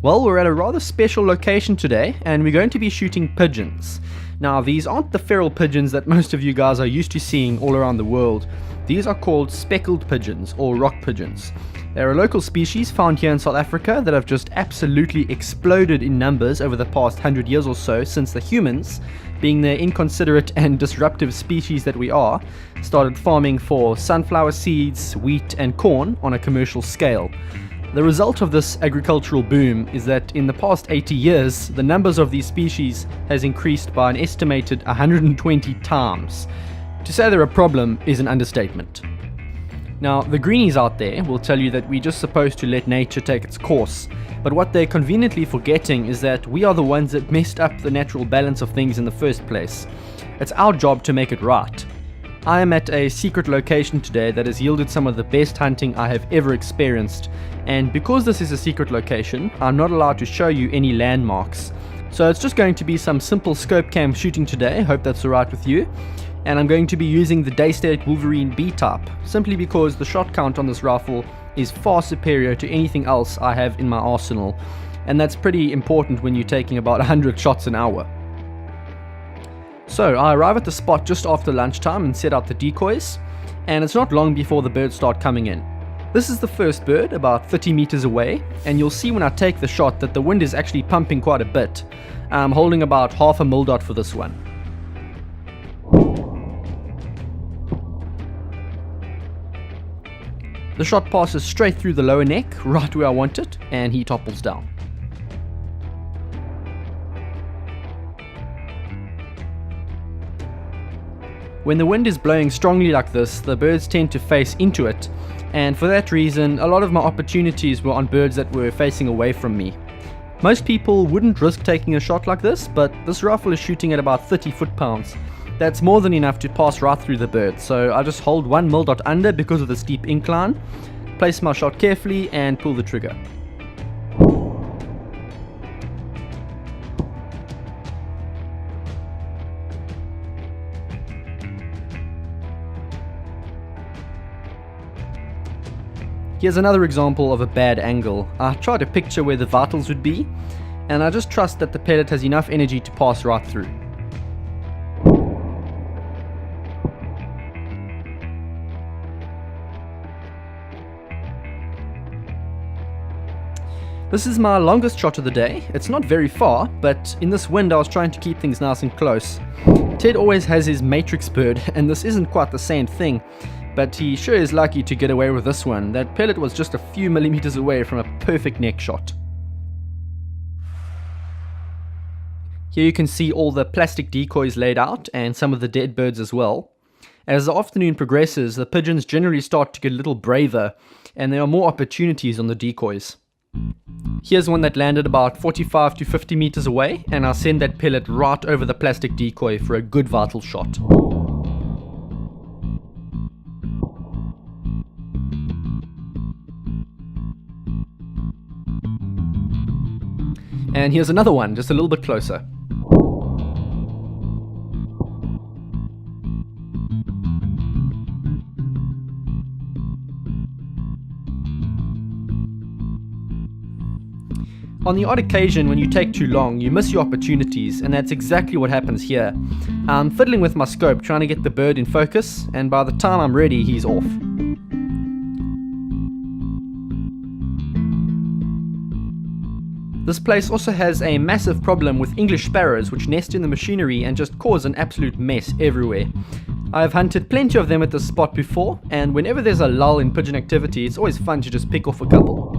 Well, we're at a rather special location today, and we're going to be shooting pigeons. Now, these aren't the feral pigeons that most of you guys are used to seeing all around the world. These are called speckled pigeons, or rock pigeons. They're a local species found here in South Africa that have just absolutely exploded in numbers over the past 100 years or so, since the humans, being the inconsiderate and disruptive species that we are, started farming for sunflower seeds, wheat and corn on a commercial scale. The result of this agricultural boom is that in the past 80 years, the numbers of these species has increased by an estimated 120 times. To say they're a problem is an understatement. Now, the greenies out there will tell you that we're just supposed to let nature take its course, but what they're conveniently forgetting is that we are the ones that messed up the natural balance of things in the first place. It's our job to make it right. I am at a secret location today that has yielded some of the best hunting I have ever experienced, and because this is a secret location, I'm not allowed to show you any landmarks. So it's just going to be some simple scope cam shooting today, hope that's alright with you. And I'm going to be using the Daystate Wolverine B-type, simply because the shot count on this rifle is far superior to anything else I have in my arsenal, and that's pretty important when you're taking about 100 shots an hour. So I arrive at the spot just after lunchtime and set out the decoys, and it's not long before the birds start coming in. This is the first bird, about 30 meters away, and you'll see when I take the shot that the wind is actually pumping quite a bit. I'm holding about half a mil dot for this one. The shot passes straight through the lower neck, right where I want it, and he topples down. When the wind is blowing strongly like this, the birds tend to face into it, and for that reason, a lot of my opportunities were on birds that were facing away from me. Most people wouldn't risk taking a shot like this, but this rifle is shooting at about 30 foot-pounds. That's more than enough to pass right through the bird, so I just hold 1 mil dot under because of the steep incline, place my shot carefully and pull the trigger. Here's another example of a bad angle. I try to picture where the vitals would be, and I just trust that the pellet has enough energy to pass right through. This is my longest shot of the day. It's not very far, but in this wind I was trying to keep things nice and close. Ted always has his matrix bird, and this isn't quite the same thing, but he sure is lucky to get away with this one. That pellet was just a few millimeters away from a perfect neck shot. Here you can see all the plastic decoys laid out and some of the dead birds as well. As the afternoon progresses, the pigeons generally start to get a little braver, and there are more opportunities on the decoys. Here's one that landed about 45 to 50 meters away, and I'll send that pellet right over the plastic decoy for a good vital shot. And here's another one, just a little bit closer. On the odd occasion when you take too long, you miss your opportunities, and that's exactly what happens here. I'm fiddling with my scope trying to get the bird in focus, and by the time I'm ready, he's off. This place also has a massive problem with English sparrows, which nest in the machinery and just cause an absolute mess everywhere. I've hunted plenty of them at this spot before, and whenever there's a lull in pigeon activity, it's always fun to just pick off a couple.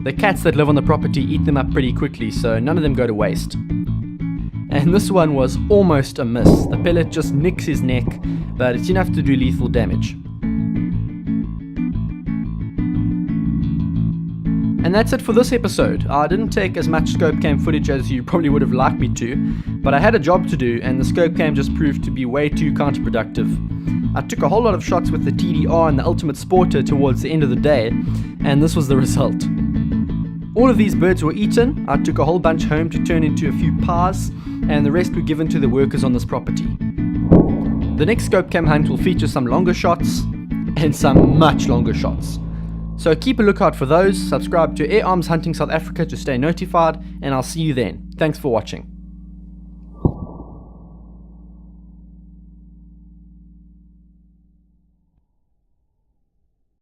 The cats that live on the property eat them up pretty quickly, so none of them go to waste. And this one was almost a miss. The pellet just nicks his neck, but it's enough to do lethal damage. And that's it for this episode. I didn't take as much scope cam footage as you probably would have liked me to, but I had a job to do, and the scope cam just proved to be way too counterproductive. I took a whole lot of shots with the TDR and the Ultimate Sporter towards the end of the day, and this was the result. All of these birds were eaten. I took a whole bunch home to turn into a few pies, and the rest were given to the workers on this property. The next scope cam hunt will feature some longer shots and some much longer shots. So keep a lookout for those, subscribe to Air Arms Hunting South Africa to stay notified, and I'll see you then. Thanks for watching.